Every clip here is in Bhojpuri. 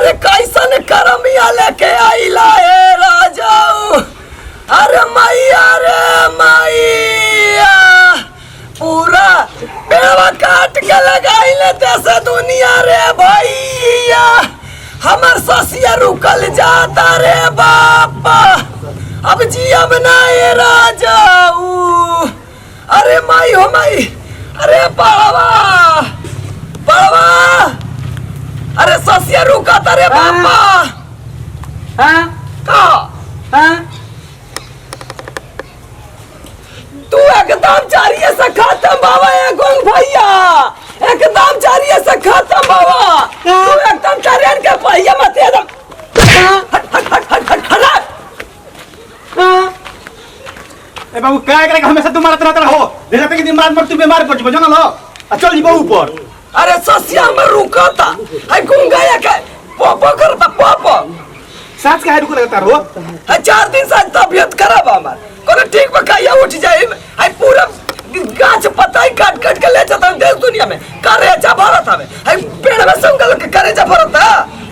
अरे कैसन करमिया लेके आइला है राजाऊ। अरे मैया रे मैया पूरा पेड़वा काट के लगाइले जैसे दुनिया रे भैया। हमर ससिया रुकल जाता रे बापा अब जियब नहीं राजाऊ। अरे माई हो माई अरे पड़वा पड़वा अरे ससिया रुका रे बापा। हाँ का हाँ तू एकदम चारिये से खत्म बाबा गोंग भैया एकदम चारिये से खत्म बाबा। तू एकदम चारियन के पहिया मत एकदम हट हट हट हट हट हट। ए बाबू क्या करे हमेशा तुम मारत रहता हो देखा कि दिमाग पर तू बीमार पड़ जाओ ना लो चल जी बाबू ऊपर। अरे ससिया में रुका था है गुंगा या के पोपो करता पोपो साथ का है रुक लगता हो है 4 दिन से तबीयत खराब हमार कोनो ठीक बकाया उठ जाए है पूरा गाछ पताई काट काट के ले जाता देश दुनिया में करेजा भरत हमें है पेड़ में संगल के करेजा भरत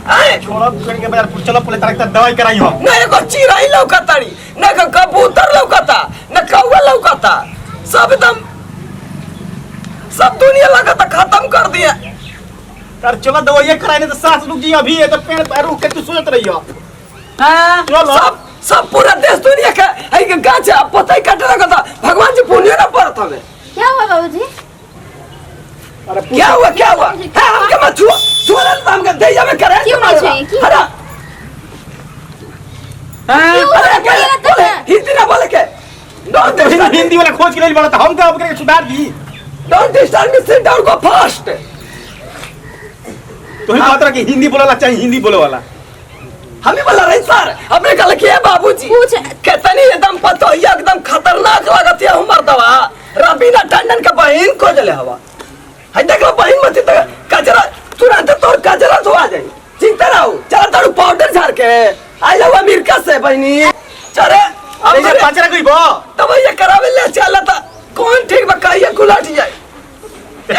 है। छोड़ो पेड़ के बाजार चलो पहले तरह दवाई कराई हो न एगो चिड़ै लौकताड़ी न कबूतर लौकता न कौवा लौकता सब एकदम सब दुनिया लगता खत्म कर दिया। यार चलो दवाई कराने तो सांस रुक जी अभी है तो पेड़ रुक के तू सोच रही हो। हाँ चलो सब पूरा देश दुनिया का है कि गाछ पताई काटे लगता भगवान जी पुण्य ना पड़त हमें। क्या हुआ बाबूजी? अरे क्या हुआ है हमके मत छुआ छुआ तो हमके दैया में करे क्यों नहीं छुए? क्यों? अरे हाँ बोले हिंदी ना बोले के डोंट हिंदी वाला खोज के लिए बड़ा था हम तो अब करके सुधार दी don't disturb me sit down go fast. तो ही बात रहा कि हिंदी बोला चाहिए हिंदी बोले वाला हमें बोला रही सर हमने कहा कि बाबूजी पूछ कितनी एकदम पतो एकदम खतरनाक लगत है हमर दवा रबीना टंडन के बहन को जले हवा है देखो बहन मत तो कचरा तुरंत तोर कचरा धोआ जाई चिंता रहो चला तारू पाउडर झाड़ के आई लव अमेरिका से बहनी चले अब ये पाचरा कोई बो तब ये करावे ले चला था कौन ठीक बकाइया गुलाटी जाए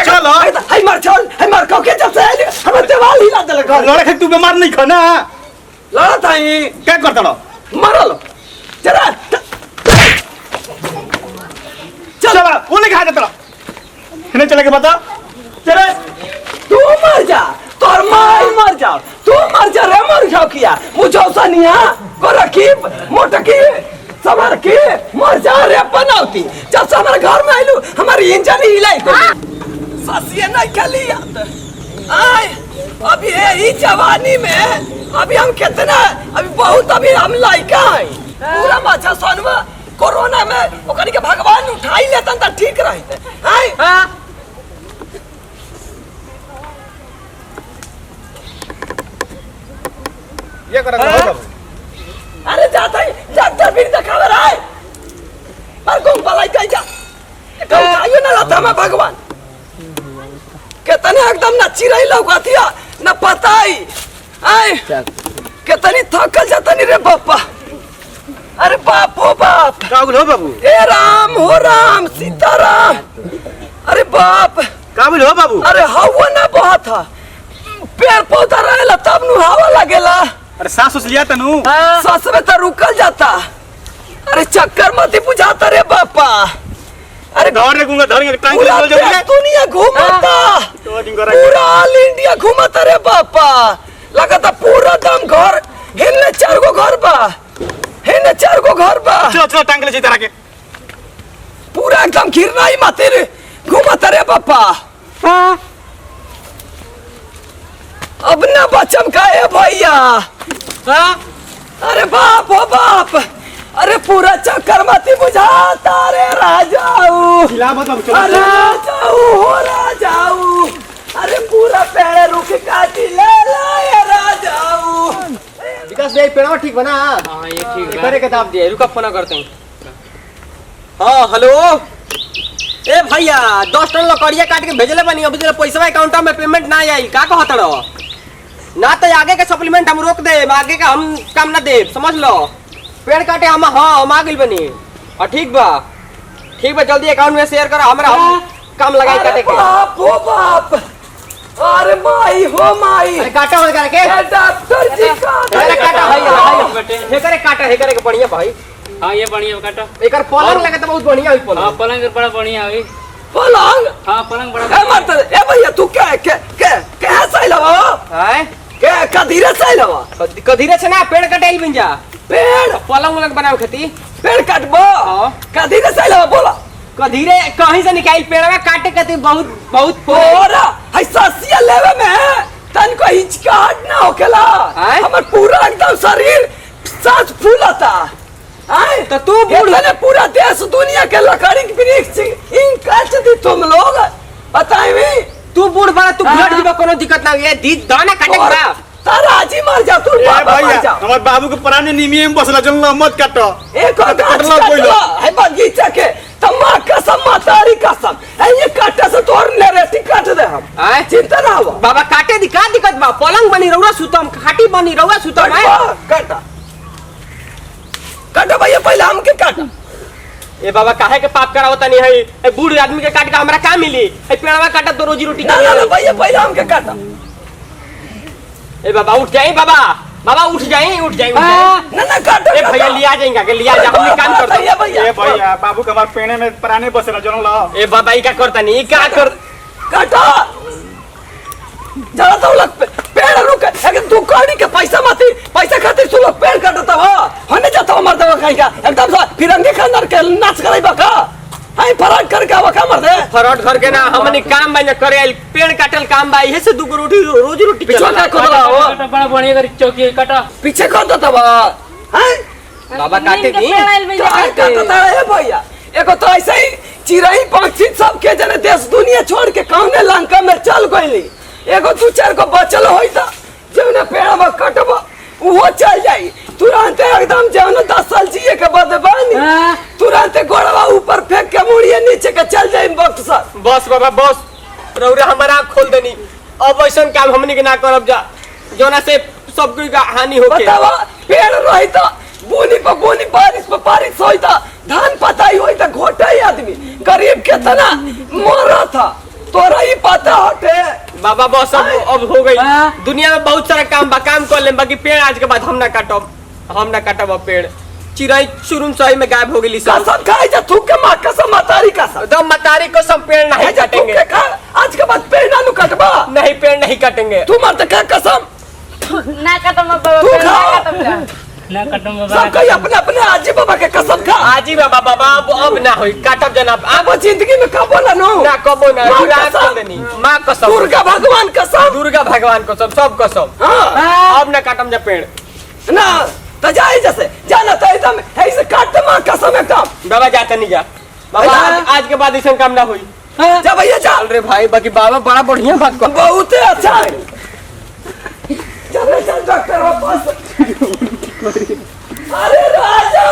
चलो हाय मार को के जब से हम देवाल हिला दे लगा लड़के तू बीमार नहीं खाना लड़ा थाई क्या करता लो मारलो चला चलो वो नहीं खा जाता नहीं चले के बता चले तू मर जा तोर माई मर जाओ तू मर जा रे मर जाओ किया मुझे सनिया को रखीब मोटकी समर की मर जा रे बनावती जब से हमारे घर में आइलू हमारी इंजन हिलाई तो ससिए नहीं खली आय अभी यही जवानी में अभी हम कितना अभी बहुत अभी हम लायका है पूरा माछा सोनवा कोरोना में ओकनी के भगवान उठाई लेतन त ठीक रहते हैं। हाँ ये कर अरे जाता है डॉक्टर भी दिखावे रहा है पर कौन पलाई कहीं जा कौन खाइयो ना लाता मैं भगवान कितने एकदम नच्ची रही लौकातिया न पताई आए कितनी थकल जाता नहीं रे बापा। अरे बाप हो बाप का बोल हो बाबू ए राम हो राम सीताराम। अरे बाप का बोल हो बाबू अरे हवा ना बहुत था पेड़ पौधा रहेला तब नु हवा लगेला अरे सांस उस लिया तनु सांस में तो रुकल जाता। अरे चक्कर मत ही बुझाता रे बापा। अरे धर गूंगा धर टांग पूरा ले जाओ दुनिया घूमता पूरा ऑल इंडिया घूमता रे बापा लगता पूरा दम घर हिलने 4 गो घर बा हिलने 4 गो घर बा चलो चलो टांग ले जाता के पूरा एकदम घिरना ही माते रे घूमता रे बापा। अब ना बचम का है भैया। अरे बाप हो बाप अरे पूरा चक्कर मत बुझाता रे राजाऊ खिला मत बाबू चलो राजाऊ हो राजाऊ। अरे पूरा पेड़ रुक काटी ले लाए राजाऊ। विकास भाई पेड़वा ठीक बना। हाँ ये ठीक है करे किताब दिए रुका फोन करते हैं। हाँ हेलो ए भैया 10 टन लकड़िया काट के भेजले बनी अभी पैसा अकाउंट में पेमेंट ना आई का कहत रहो ना तो आगे के सप्लीमेंट हम रोक दे आगे का हम काम ना दे समझ लो पेड़ काटे हम हाँ हम आ गइल बनी और ठीक बा जल्दी अकाउंट में शेयर करो हमरा हम काम लगाई काटे के। बाप हो बाप अरे माई हो माई अरे काटा हो करके ए डॉक्टर जी का अरे काटा हे करे काटा हे करे के बढ़िया भाई। हाँ ये बढ़िया काटा। एकर पलंग लगे तो बहुत बढ़िया हुई हाँ पलंग। पलंग बड़ा बढ़िया है। पलंग हाँ पलंग बड़ा ए मत ए भैया तू क्या सही लवा हैं के कधीरे सही लवा कधीरे से ना पेड़ कटाई बन जा पेड़ पलंग उलंग बनाओ खेती पेड़ काटबो हाँ। कधीरे सही लवा बोला कधीरे कहीं से निकाल पेड़वा काटे कते बहुत बहुत ओरा है ससिया लेवे में तन को हिचकाहट ना होकेला आय? हमर पूरा एकदम शरीर सांस फूलता आय तो तू बूढ़ ने पूरा देश दुनिया के लकड़ी के वृक्ष इन काट दी तुम लोग बताइए तू बूढ़ बड़ा तू हाँ। घट जीवा कोनो दिक्कत ना ये दी दाना काटे और बा तारा आजी मर जा तू ए बाबा मर भैया जा हमार बाबू के पुराने निमिये में बसला चल मत काटो। एक और गाछ कटला कोई काटला है बगीचा के तम्मा कसम मातारी कसम है ये काटे से तोड़ ले रेटी काट दे हम आय? चिंता ना हो बाबा काटे दी का दिक्कत बा पलंग बनी रहुआ सुतम खाटी बनी रहुआ सुतम है काटा काटा भैया पहले हमके काटा ए बाबा काहे के पाप करावता नहीं है ए बूढ़ आदमी के काट के हमरा का मिली ए पेड़वा काटा तो रोजी रोटी ना ना ना भैया पहले हमके काटा ए बाबा उठ जाई बाबा बाबा उठ जाई ना ना काटा ए भैया लिया जाएगा के लिया जा हमने काम कर भैया भैया ए भैया बाबू के हमार पेड़े में पुराने बसला चल लो। ए बाबा ई का करता नहीं ई का कर काटा जरा तो लग पेड़ रुक अगर तू कौड़ी के पैसा खातिर तू लोग पेड़ काटता हो होने जाता हो मर्दवा कहीं का एकदम से फिरंगी खानदार के नाच कराइबा का हाय फराड करके आवा का मर्दे फरौट घर के ना हमने काम बन करे आइल पेड़ काटल काम बा इहे से दू रोटी रोजी रोटी पिछवा चला का खोला हो काटा बड़ा बढ़िया कर चौकी काटा। पीछे कौन था बा हैं बाबा काटे दी काय काटता है भैया एको तो ऐसे ही चिड़ै पंछी सब के जने देश दुनिया छोड़ के कौने लंका में चल गइली एगो दू चार को बचल होई था जौने पेड़वा कटबा वो चल जाई तुरंत एकदम जौने 10 साल जिए के बाद बानी तुरंत गोड़वा ऊपर फेंक के मुड़िए नीचे के चल जाई वक्त सर बस बाबा बस रौरा हमारा आँख खोल देनी अब ऐसा काम हमने के ना करब जा जोना से सब कोई का हानि होके बतावा पेड़ रही तो बोनी पर बारिश होई था धान पताई होई था घोटाई आदमी गरीब कितना मरा था तोरा ही पता हटे बाबा बस अब हो गई दुनिया में बहुत सारा काम बा काम कर ले बाकी पेड़ आज के बाद हम ना काटब अब पेड़ चिड़ै चुरुम सही में गायब हो गई सब कसम खाए जा तू के मां कसम मतारी कसम एकदम मतारी को सब पेड़ नहीं काटेंगे आज के बाद पेड़ ना कटबा नहीं पेड़ नहीं काटेंगे तू मर का कसम ना कटम बाबा तू ना खा। कटम जा ना कटम सब बाबा। कोई अपने अपने आजी बाबा के कसम खा आजी बाबा बाबा अब ना होई काटब जनाब अब जिंदगी में कबो ना नो ना कबो ना माँ पूरा कसम। खोल देनी माँ कसम दुर्गा भगवान कसम दुर्गा भगवान कसम सब कसम हाँ अब ना काटम जा पेड़ ना तो जाए जैसे जाना तो एकदम ऐसे काट मां कसम एकदम बाबा जाते नहीं जा बाबा आज के बाद ऐसा काम ना हुई जा भैया जा चल रे भाई बाकी बाबा बड़ा बढ़िया बात कर बहुत अच्छा है चल डॉक्टर वापस अरे राजा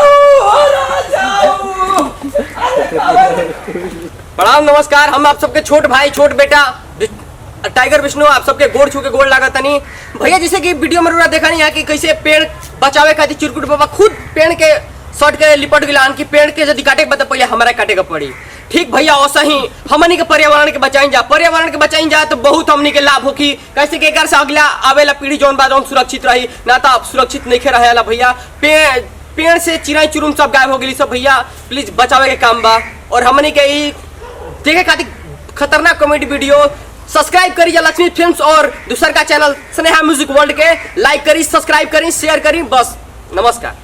प्रणाम नमस्कार हम आप सबके छोट भाई छोट बेटा टाइगर विष्णु आप सबके गोड़ छू के गोड़ लागत नहीं भैया जैसे कि वीडियो में पूरा देखा नहीं है कि कैसे पेड़ बचावे खातिर चिरकुट बाबा खुद पेड़ के सट के लिपट गिलान की पेड़ के यदि काटे के बता पहले हमारा काटे का पड़ी ठीक भैया वैसा ही हमनी के पर्यावरण के बचाई जा तो बहुत हमनी के लाभ होगी कैसे के एकर से अगला आवेला पीढ़ी जौन बाद सुरक्षित रही ना तो सुरक्षित नहीं रहेला भैया पेड़ से चिड़ै चुरुम सब गायब हो गई सब भैया प्लीज बचावे के काम बा और हमनी के ई देखे खातिर खतरनाक कॉमेडी वीडियो सब्सक्राइब करी जा लक्ष्मी फिल्म्स और दूसर का चैनल स्नेहा म्यूजिक वर्ल्ड के लाइक करी सब्सक्राइब करी शेयर करी बस नमस्कार।